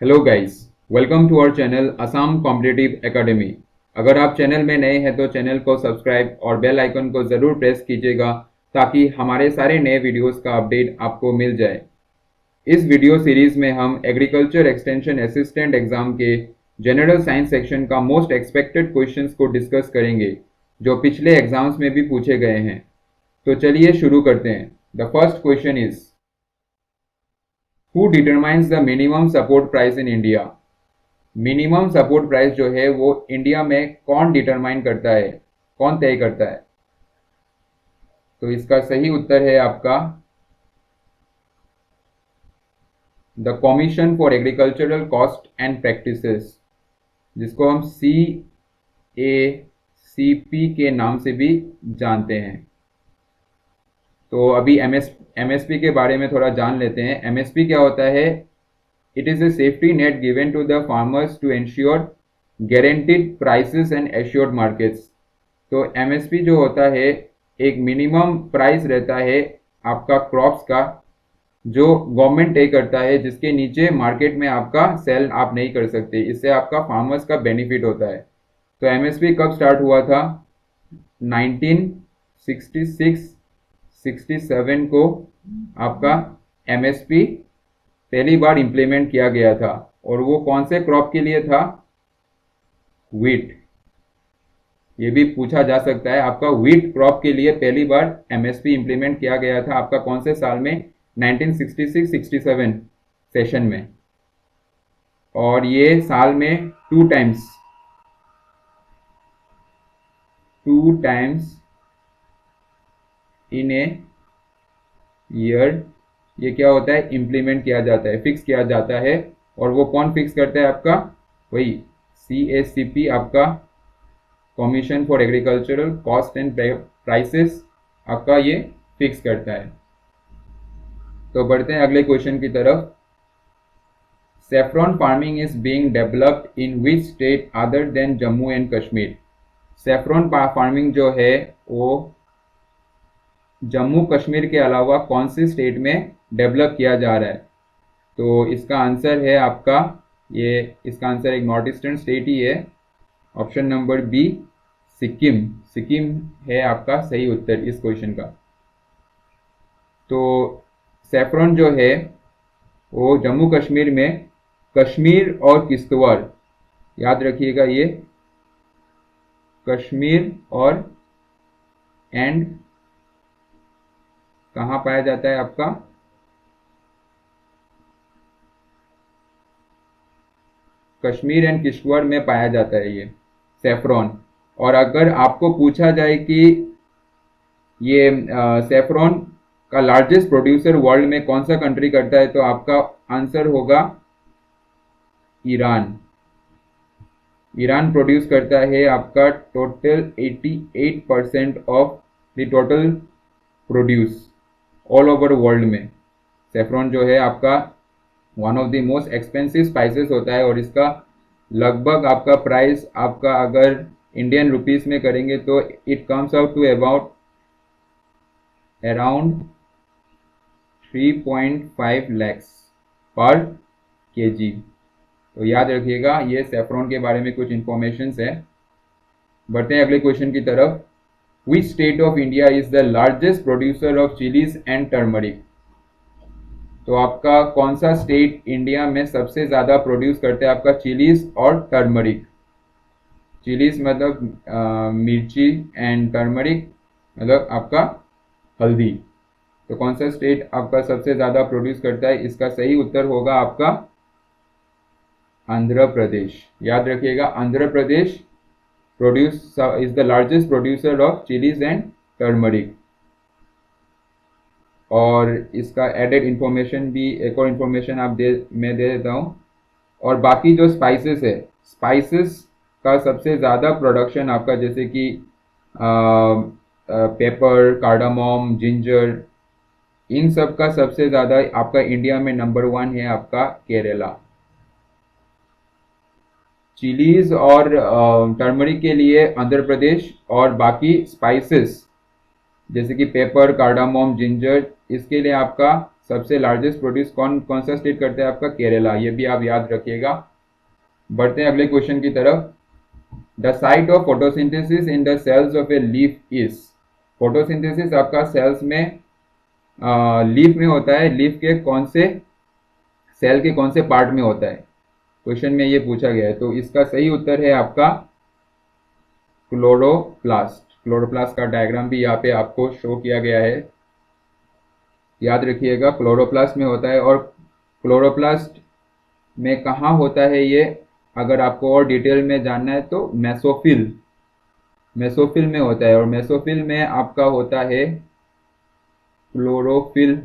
Hello guys, welcome to our channel Assam competitive academy. अगर आप channel में नए हैं तो चैनल को सब्सक्राइब और बेल आइकन को ज़रूर प्रेस कीजिएगा ताकि हमारे सारे नए वीडियोस का अपडेट आपको मिल जाए। इस वीडियो सीरीज में हम एग्रीकल्चर एक्सटेंशन असिस्टेंट एग्जाम के जनरल साइंस सेक्शन का मोस्ट एक्सपेक्टेड क्वेश्चंस को डिस्कस करेंगे जो पिछले एग्जाम्स में भी पूछे गए हैं। तो चलिए शुरू करते हैं। The first question is who determines the minimum support price in India. Minimum support price जो है वो इंडिया में कौन डिटरमाइन करता है, कौन तय करता है? तो इसका सही उत्तर है आपका the commission for agricultural cost and practices, जिसको हम CACP के नाम से भी जानते हैं। तो अभी MSP के बारे में थोड़ा जान लेते हैं। MSP क्या होता है? It is a safety net given to the farmers to ensure guaranteed prices and assured markets। तो MSP जो होता है एक मिनिमम प्राइस रहता है आपका क्रॉप्स का जो गवर्नमेंट तय करता है, जिसके नीचे मार्केट में आपका सेल आप नहीं कर सकते। इससे आपका फार्मर्स का बेनिफिट होता है। तो MSP कब स्टार्ट हुआ था? 1966-67 को आपका MSP पहली बार इंप्लीमेंट किया गया था। और वो कौन से क्रॉप के लिए था? व्हीट। ये भी पूछा जा सकता है, आपका व्हीट क्रॉप के लिए पहली बार MSP इंप्लीमेंट किया गया था आपका कौन से साल में? 1966-67 सेशन में। और ये साल में two times in a year ये क्या होता है? इम्प्लीमेंट किया जाता है, फिक्स किया जाता है। और वो कौन फिक्स करता है? आपका वही CACP, आपका commission for agricultural cost and prices, आपका ये फिक्स करता है। तो बढ़ते हैं अगले क्वेश्चन की तरफ। Saffron farming is being developed in which state other than Jammu and Kashmir. Saffron farming जो है वो जम्मू कश्मीर के अलावा कौन सी स्टेट में डेवलप किया जा रहा है? तो इसका आंसर है आपका इसका आंसर एक नॉर्थ ईस्टर्न स्टेट ही है। Option number B, Sikkim. Sikkim है आपका सही उत्तर इस क्वेश्चन का। तो सेफ्रॉन जो है वो जम्मू कश्मीर में कश्मीर और किश्तवाड़, याद रखिएगा, ये कश्मीर और एंड कहाँ पाया जाता है आपका? कश्मीर एंड किश्तवाड़ में पाया जाता है ये सेफ्रॉन। और अगर आपको पूछा जाए कि ये सेफ्रॉन का लार्जेस्ट प्रोड्यूसर वर्ल्ड में कौन सा कंट्री करता है, तो आपका आंसर होगा ईरान। ईरान प्रोड्यूस करता है आपका total 88% of the total produce all over world में। सेफ्रॉन जो है आपका one of the most expensive spices होता है और इसका लगभग आपका प्राइस आपका अगर इंडियन रुपीस में करेंगे तो it comes out to around 3.5 lakhs पर kg। तो याद रखिएगा, ये सेफ्रॉन के बारे में कुछ इंफॉर्मेशन है। बढ़ते हैं अगले क्वेश्चन की तरफ। Which state of India is the largest producer of chilies and turmeric? तो आपका कौन सा स्टेट इंडिया में सबसे ज़्यादा प्रोड्यूस करता है आपका चिलीज और टर्मरिक? चिलीज मतलब मिर्ची एंड टर्मरिक मतलब आपका हल्दी। तो कौन सा स्टेट आपका सबसे ज़्यादा प्रोड्यूस करता है? इसका सही उत्तर होगा आपका आंध्र प्रदेश। याद रखिएगा, Andhra Pradesh is the largest producer of chilies and turmeric। और इसका एडेड इंफॉर्मेशन भी, एक और इंफॉर्मेशन मैं दे देता हूँ। और बाकी जो स्पाइसेस है, स्पाइसेस का सबसे ज़्यादा प्रोडक्शन आपका जैसे कि पेपर, कार्डामोम, जिंजर, इन सब का सबसे ज़्यादा आपका इंडिया में नंबर 1 है आपका केरला। चिलीज और टर्मरिक के लिए आंध्र प्रदेश, और बाकी स्पाइसेस जैसे कि पेपर, कार्डामोम, जिंजर, इसके लिए आपका सबसे लार्जेस्ट प्रोड्यूस कौन कौन सा स्टेट करता है आपका केरला, ये भी आप याद रखिएगा। बढ़ते हैं अगले क्वेश्चन की तरफ। The site of photosynthesis in the cells of a leaf is. Photosynthesis आपका सेल्स में लीफ में होता है, लीफ के कौन से सेल के कौन से पार्ट में होता है, क्वेश्चन में ये पूछा गया है। तो इसका सही उत्तर है आपका क्लोरोप्लास्ट। क्लोरोप्लास्ट का डायग्राम भी यहाँ पे आपको शो किया गया है, याद रखिएगा क्लोरोप्लास्ट में होता है। और क्लोरोप्लास्ट में कहाँ होता है ये, अगर आपको और डिटेल में जानना है तो मेसोफिल, मेसोफिल में होता है। और मेसोफिल में आपका होता है क्लोरोफिल,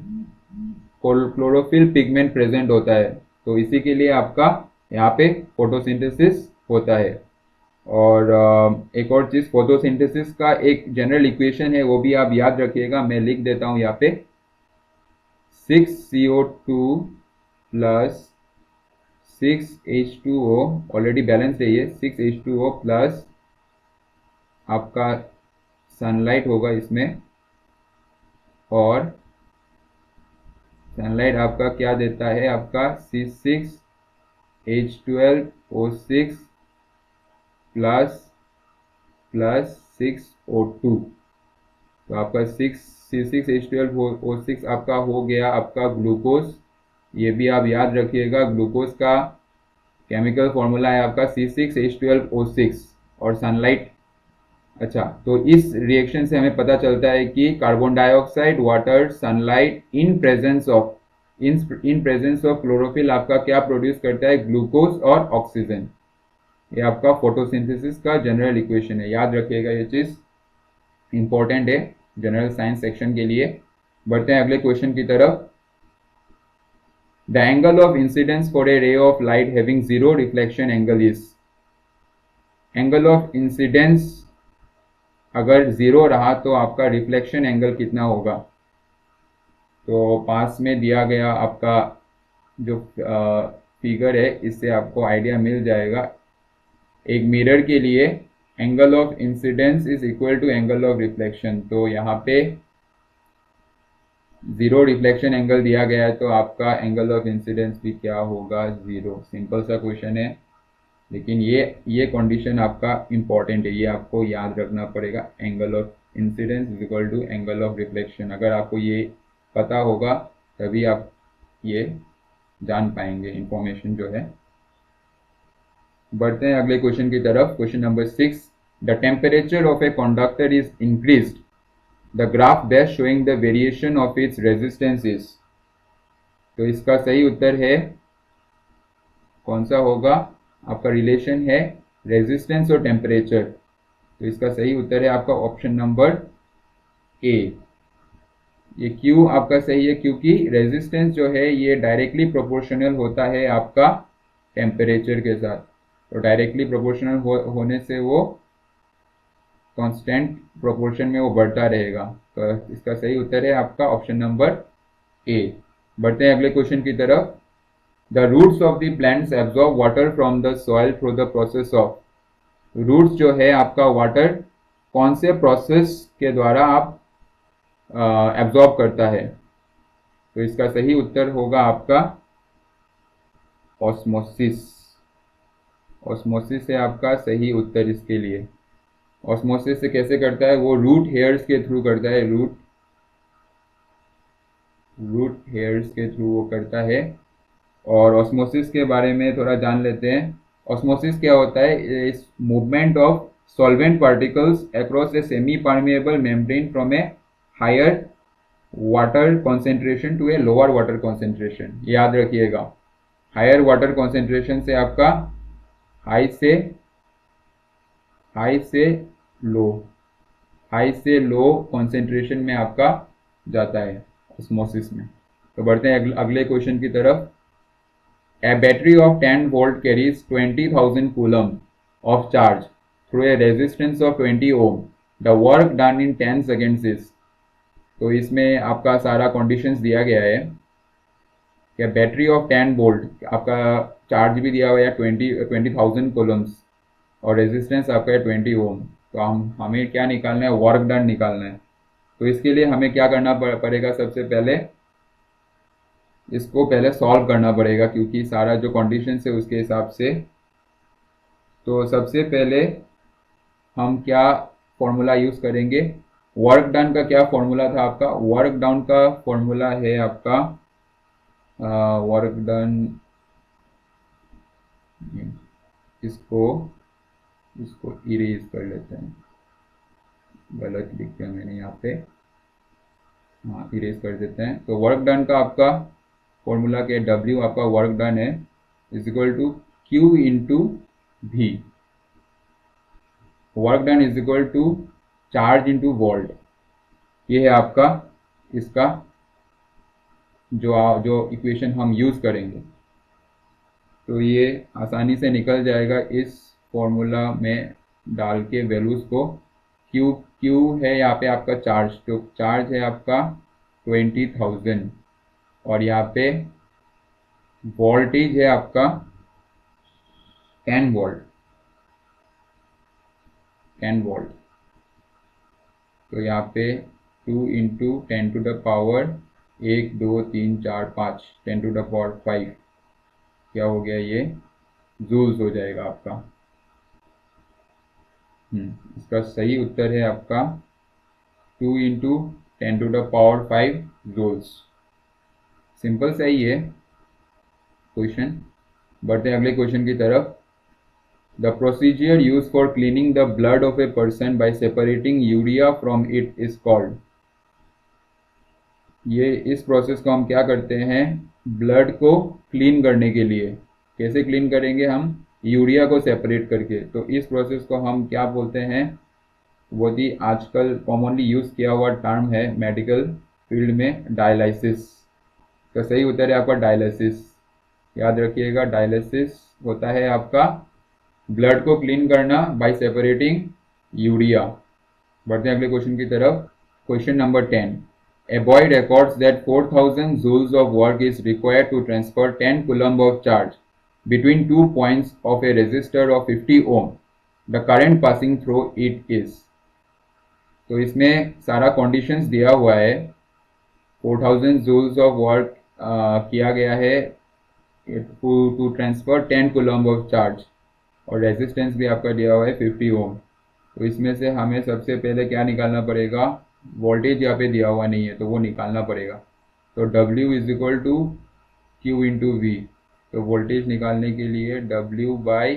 क्लोरोफिल पिगमेंट प्रेजेंट होता है, तो इसी के लिए आपका यहाँ पे फोटोसिंथेसिस होता है। और एक और चीज़, फोटोसिंथेसिस का एक जनरल इक्वेशन है, वो भी आप याद रखिएगा, मैं लिख देता हूँ यहाँ पे। 6CO2 plus 6H2O, already balance है ये, 6H2O प्लस आपका सनलाइट होगा इसमें, और सनलाइट आपका क्या देता है, आपका C6H12O6 प्लस 6O2। तो आपका C6H12O6 आपका हो गया आपका ग्लूकोज, ये भी आप याद रखिएगा। ग्लूकोज का केमिकल फॉर्मूला है आपका C6H12O6 और सनलाइट। अच्छा, तो इस रिएक्शन से हमें पता चलता है कि carbon dioxide, water, sunlight in presence of chlorophyll आपका क्या प्रोड्यूस करता है, ग्लूकोज और ऑक्सीजन। ये आपका फोटोसिंथेसिस का जनरल इक्वेशन है, याद रखिएगा, ये चीज इंपॉर्टेंट है जनरल साइंस सेक्शन के लिए। बढ़ते हैं अगले क्वेश्चन की तरफ। The angle of incidence for a ray of light having zero reflection angle is. Angle of incidence अगर जीरो रहा तो आपका रिफ्लेक्शन एंगल कितना होगा। तो पास में दिया गया आपका जो फिगर है, इससे आपको आइडिया मिल जाएगा। एक मिरर के लिए angle of incidence is equal to angle of reflection, तो यहाँ पे जीरो रिफ्लेक्शन एंगल दिया गया है, तो आपका एंगल ऑफ इंसिडेंस भी क्या होगा, जीरो। सिंपल सा क्वेश्चन है, लेकिन ये कंडीशन आपका इंपॉर्टेंट है, ये आपको याद रखना पड़ेगा। Angle of incidence is equal to angle of reflection, अगर आपको ये पता होगा तभी आप ये जान पाएंगे इंफॉर्मेशन जो है। बढ़ते हैं अगले क्वेश्चन की तरफ। Question number 6, the temperature of a conductor is increased, the graph best showing the variation of its resistance is. तो इसका सही उत्तर है कौन सा होगा, आपका रिलेशन है रेजिस्टेंस और टेम्परेचर, तो इसका सही उत्तर है आपका ऑप्शन नंबर ए। ये क्यों आपका सही है, क्योंकि रेजिस्टेंस जो है ये डायरेक्टली प्रोपोर्शनल होता है आपका टेम्परेचर के साथ, तो डायरेक्टली प्रोपोर्शनल होने से वो कांस्टेंट प्रोपोर्शन में वो बढ़ता रहेगा, तो इसका सही उत्तर है आपका ऑप्शन नंबर ए। बढ़ते हैं अगले क्वेश्चन की तरफ। The roots of the plants absorb water from the soil through the process of. Roots जो है आपका वाटर कौन से प्रोसेस के द्वारा आप एब्जॉर्ब करता है, तो इसका सही उत्तर होगा आपका ऑस्मोसिस। ऑस्मोसिस है आपका सही उत्तर इसके लिए। ऑस्मोसिस से कैसे करता है, वो रूट हेयर्स के थ्रू करता है, रूट हेयर्स के थ्रू वो करता है। और ऑस्मोसिस के बारे में थोड़ा जान लेते हैं। ऑस्मोसिस क्या होता है, इस movement of solvent particles across a semi permeable membrane from a higher water concentration to a lower water concentration. याद रखिएगा, हायर वाटर कॉन्सेंट्रेशन से आपका हाई से लो कॉन्सेंट्रेशन में आपका जाता है ऑस्मोसिस में। तो बढ़ते हैं अगले क्वेश्चन की तरफ। A battery of 10 volt carries 20,000 coulomb of charge through a resistance of 20 ohm. The work done in 10 seconds is। तो इसमें आपका सारा कंडीशंस दिया गया है कि बैटरी ऑफ 10 वोल्ट आपका चार्ज भी दिया हुआ है 20,000 कोलम्स और रेजिस्टेंस आपका है 20 ओम। तो हमें क्या निकालना है, वर्क डन निकालना है। तो इसके लिए हमें क्या करना पड़ेगा, सबसे पहले इसको पहले सॉल्व करना पड़ेगा क्योंकि सारा जो कंडीशन है उसके हिसाब से। तो सबसे पहले हम क्या फॉर्मूला यूज करेंगे, वर्क डन का क्या फॉर्मूला था आपका, वर्क डन का फॉर्मूला है आपका वर्क डन, इसको इसको इरेज कर लेते हैं, गलत लिख दिया मैंने यहाँ पे, हाँ इरेज कर देते हैं। तो वर्क डन का आपका फॉर्मूला के W आपका वर्क डन है is equal to Q into V, work done is equal to charge into volt. ये है आपका इसका जो इक्वेशन हम यूज करेंगे। तो ये आसानी से निकल जाएगा इस फॉर्मूला में डाल के वैल्यूज को। Q है यहाँ पे आपका चार्ज, तो चार्ज है आपका 20,000 और यहाँ पे वोल्टेज है आपका 10 वोल्ट, 10 वोल्ट। तो यहाँ पे 2 into 10 to the power 1 2 3 4 5 10 to the power 5 क्या हो गया, ये जूल्स हो जाएगा आपका। इसका सही उत्तर है आपका 2 into 10 to the power 5 joules. Simple सही है क्वेश्चन। बढ़ते हैं अगले क्वेश्चन की तरफ। The procedure use for cleaning the blood of a person by separating urea from it is called. ये इस प्रोसेस को हम क्या करते हैं, ब्लड को क्लीन करने के लिए। कैसे क्लीन करेंगे हम, यूरिया को सेपरेट करके। तो इस प्रोसेस को हम क्या बोलते हैं, बहुत ही आजकल कॉमनली यूज किया हुआ टर्म है मेडिकल फील्ड में, डायलिसिस। तो सही उत्तर है आपका डायलिसिस, याद रखिएगा। डायलिसिस होता है आपका ब्लड को क्लीन करना बाय सेपरेटिंग यूरिया। बढ़ते हैं अगले क्वेश्चन की तरफ। Question number 10, a boy records that 4000 joules of work is required to transfer 10 coulomb of charge between 2 points of a resistor of 50 ohm. The current passing through it is। तो इसमें सारा conditions दिया हुआ है। 4000 joules of work किया गया है to transfer 10 coulomb of charge और रेजिस्टेंस भी आपका दिया हुआ है 50 ओम। तो इसमें से हमें सबसे पहले क्या निकालना पड़ेगा, वोल्टेज यहाँ पे दिया हुआ नहीं है तो वो निकालना पड़ेगा। तो W is equal to Q into V. तो वोल्टेज निकालने के लिए W बाई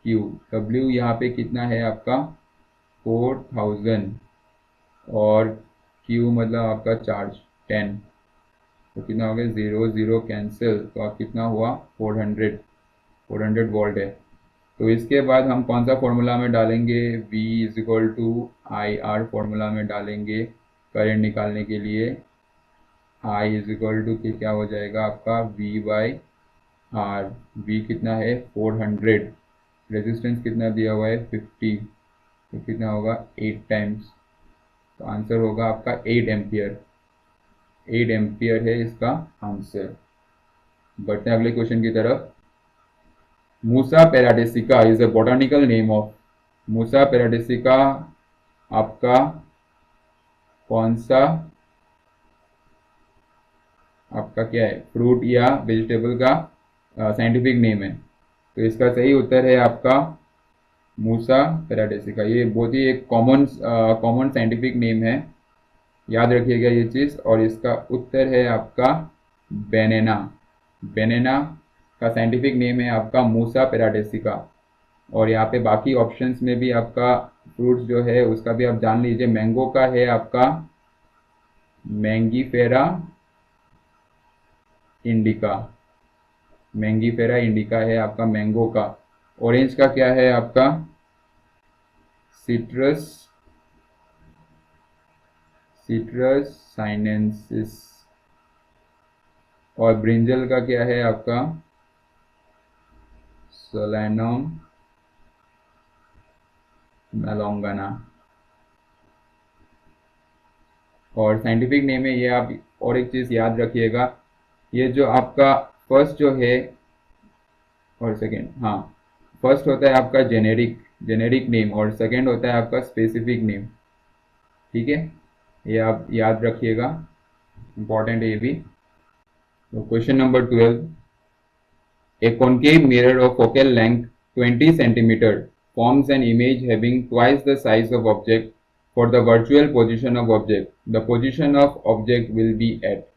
Q। W यहाँ पे कितना है आपका 4000 और Q मतलब आपका चार्ज 10, तो कितना हो गया 0 0 कैंसिल, तो आप कितना हुआ 400 वोल्ट है। तो इसके बाद हम कौन सा फॉर्मूला में डालेंगे, V is equal to IR formula में डालेंगे करंट निकालने के लिए। I इज इक्वल टू क्या हो जाएगा आपका V बाई R। V कितना है 400, रेजिस्टेंस कितना दिया हुआ है 50, तो कितना होगा 8 टाइम्स। तो आंसर होगा आपका 8 एम्पियर। 8 एम्पियर है इसका आंसर। बढ़ते हैं अगले क्वेश्चन की तरफ। Musa paradisiaca is a botanical name of. Musa paradisiaca आपका कौन सा आपका क्या है, फ्रूट या वेजिटेबल का साइंटिफिक नेम है। तो इसका सही उत्तर है आपका मूसा पैराडेसिका। ये बहुत ही एक कॉमन साइंटिफिक नेम है, याद रखिएगा ये चीज़। और इसका उत्तर है आपका बेनेना। बेनेना का साइंटिफिक नेम है आपका मूसा पैराडेसिका। और यहाँ पे बाकी ऑप्शंस में भी आपका फ्रूट्स जो है उसका भी आप जान लीजिए। मैंगो का है आपका मैंगीफेरा इंडिका, मैंगीफेरा इंडिका है आपका मैंगो का। ऑरेंज का क्या है आपका सिट्रस साइनेंसिस। और ब्रिंजल का क्या है आपका सोलैनम मेलोंगाना। और साइंटिफिक नेम है ये आप, और एक चीज़ याद रखिएगा, ये जो आपका फर्स्ट जो है और सेकेंड, हाँ फर्स्ट होता है आपका जेनेरिक नेम और सेकेंड होता है आपका स्पेसिफिक नेम। ठीक है, ये आप याद रखिएगा, इम्पॉर्टेंट है ये भी। So question number 12. A concave mirror of focal length 20 centimeter forms an image having twice the size of object. For the virtual position of object, the position of object will be at.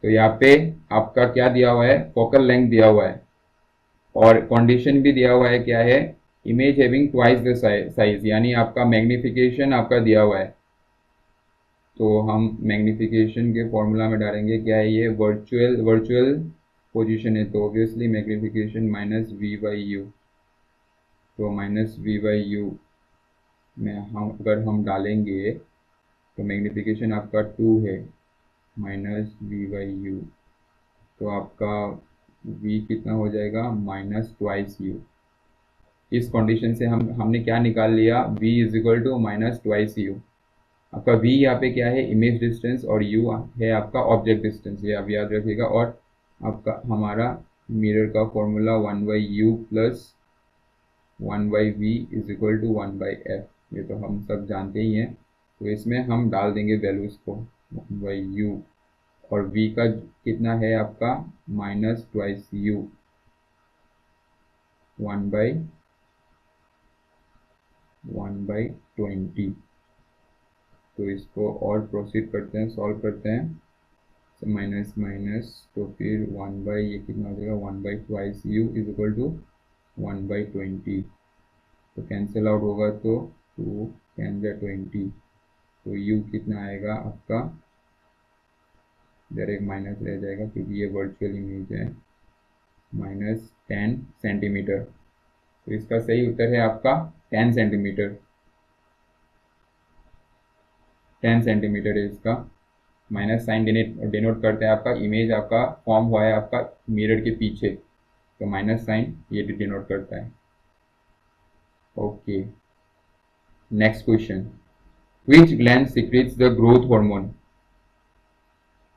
तो यहाँ पे आपका क्या दिया हुआ है, focal length दिया हुआ है और कंडीशन भी दिया हुआ है, क्या है, image having twice the size, यानी आपका मैग्निफिकेशन आपका दिया हुआ है। तो हम मैग्निफिकेशन के फॉर्मूला में डालेंगे, क्या है ये, वर्चुअल पोजीशन है, तो obviously magnification minus V by U. तो माइनस वी बाई यू में अगर हम डालेंगे तो मैग्निफिकेशन आपका 2 है, माइनस वी बाई यू, तो आपका v कितना हो जाएगा, माइनस ट्वाइस यू। इस कंडीशन से हमने क्या निकाल लिया, v is equal to minus twice U. आपका v यहाँ पे क्या है, इमेज डिस्टेंस, और u है आपका ऑब्जेक्ट डिस्टेंस, ये आप याद रखिएगा। और आपका हमारा मिरर का formula 1 by U plus 1 by V is equal to 1 by F, ये तो हम सब जानते ही हैं। तो इसमें हम डाल देंगे वैल्यूज़ को, 1 बाई यू, और v का कितना है आपका, माइनस ट्वाइस यू, 1 बाई 20। तो इसको और प्रोसीड करते हैं, सॉल्व करते हैं, माइनस माइनस, तो फिर 1 बाई ये कितना हो जाएगा, 1 by twice U is equal to 1 by 20। तो कैंसिल आउट होगा तो 2 10 या 20, तो u कितना आएगा आपका, डायरेक्ट माइनस रह जाएगा क्योंकि ये वर्चुअल इमेज है, माइनस 10 सेंटीमीटर। तो इसका सही उत्तर है आपका 10 सेंटीमीटर, 10 सेंटीमीटर है इसका। माइनस साइन डिनोट करते हैं आपका इमेज आपका फॉर्म हुआ है आपका मिरर के पीछे, तो माइनस साइन ये डिनोट करता है। Okay, next question, which gland secrets the growth hormone.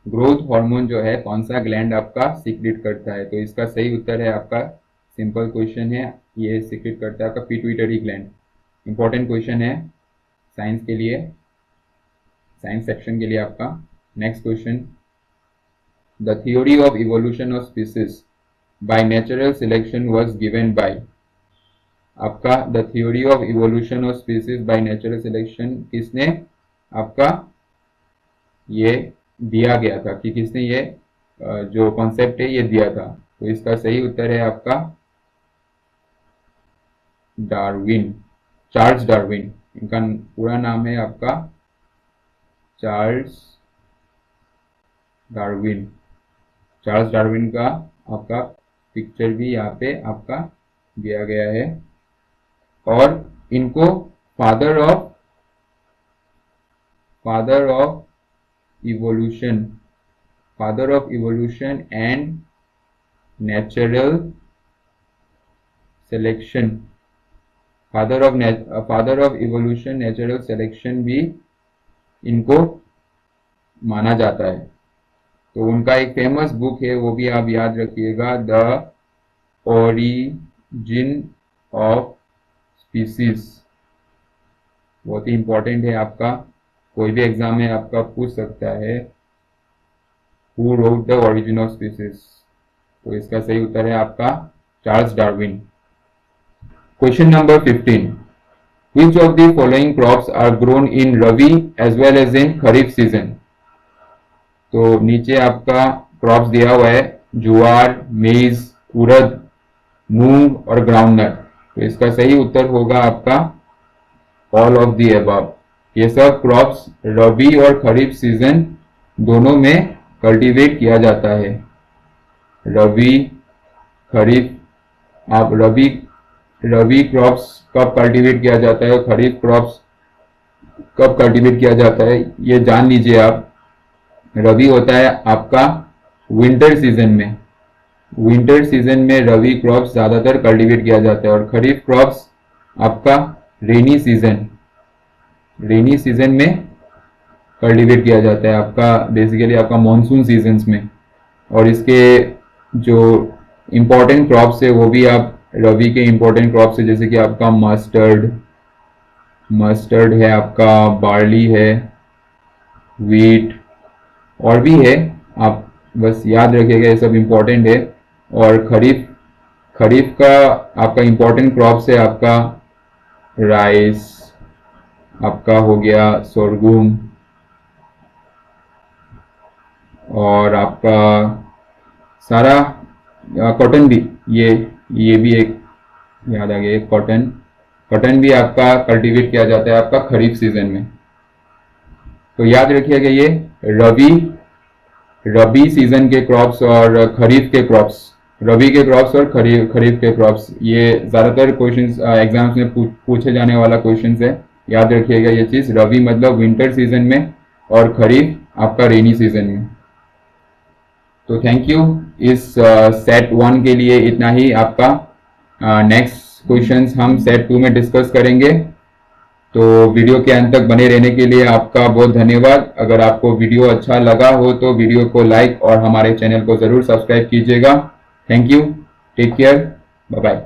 Growth hormone जो है कौन सा ग्लैंड आपका सीक्रेट करता है, तो इसका सही उत्तर है आपका, सिंपल क्वेश्चन है, ये सीक्रेट करता है आपका पिट्यूटरी ग्लैंड। इंपॉर्टेंट क्वेश्चन है साइंस के लिए, साइंस सेक्शन के लिए आपका। Next question, the theory of evolution of species by natural selection was given by. आपका the theory of evolution of species by natural selection किसने आपका ये दिया गया था, कि किसने ये जो कॉन्सेप्ट है ये दिया था। तो इसका सही उत्तर है आपका डार्विन, चार्ल्स डार्विन। इनका पूरा नाम है आपका चार्ल्स डार्विन। चार्ल्स डार्विन का आपका पिक्चर भी यहाँ पे आपका दिया गया है, और इनको father of evolution and natural selection, father of evolution natural selection भी इनको माना जाता है। तो उनका एक फेमस बुक है, वो भी आप याद रखिएगा, द ओरिजिन ऑफ स्पीसीज। बहुत ही इंपॉर्टेंट है आपका, कोई भी एग्जाम में आपका पूछ सकता है, who wrote the origin of species. तो इसका सही उत्तर है आपका Charles Darwin. Question number 15, which of the following crops are grown in Rabi as well as in kharif season. तो नीचे आपका क्रॉप्स दिया हुआ है, ज्वार, मेज, उड़द, मूंग और ग्राउंडनट। तो इसका सही उत्तर होगा आपका ऑल ऑफ दी अबव। ये सब क्रॉप्स रबी और खरीफ सीजन दोनों में कल्टीवेट किया जाता है। रबी खरीफ, आप रबी क्रॉप्स कब कल्टीवेट किया जाता है और खरीफ क्रॉप्स कब कल्टीवेट किया जाता है ये जान लीजिए आप। रबी होता है आपका विंटर सीजन में, विंटर सीजन में रबी क्रॉप्स ज़्यादातर कल्टीवेट किया जाता है, और खरीफ क्रॉप्स आपका रेनी सीजन में कल्टीवेट किया जाता है, आपका बेसिकली आपका मॉनसून सीजन्स में। और इसके जो इम्पोर्टेंट क्रॉप्स है वो भी आप रबी के इम्पोर्टेंट क्रॉप्स है, जैसे कि आपका मस्टर्ड है, आपका बार्ली है, वीट और भी है, आप बस याद रखिएगा, ये सब इम्पोर्टेंट है। और खरीफ खरीफ का आपका इम्पोर्टेंट क्रॉप्स है आपका राइस, आपका हो गया सोरगुम, और आपका सारा कॉटन भी, ये भी एक याद आ गया, कॉटन कॉटन भी आपका कल्टीवेट किया जाता है आपका खरीफ सीजन में। तो याद रखिएगा ये रबी रबी सीजन के क्रॉप्स और खरीफ के क्रॉप्स, रबी के क्रॉप्स और खरीफ के क्रॉप्स, ये ज़्यादातर क्वेश्चंस एग्जाम्स में पूछे जाने वाला क्वेश्चंस है। याद रखिएगा ये चीज़, रबी मतलब विंटर सीजन में और खरीफ आपका रेनी सीजन में। तो थैंक यू, इस सेट 1 के लिए इतना ही। आपका नेक्स्ट क्वेश्चंस हम सेट 2 में डिस्कस करेंगे। तो वीडियो के अंत तक बने रहने के लिए आपका बहुत धन्यवाद। अगर आपको वीडियो अच्छा लगा हो तो वीडियो को लाइक और हमारे चैनल को ज़रूर सब्सक्राइब कीजिएगा। Thank you, take care, bye bye.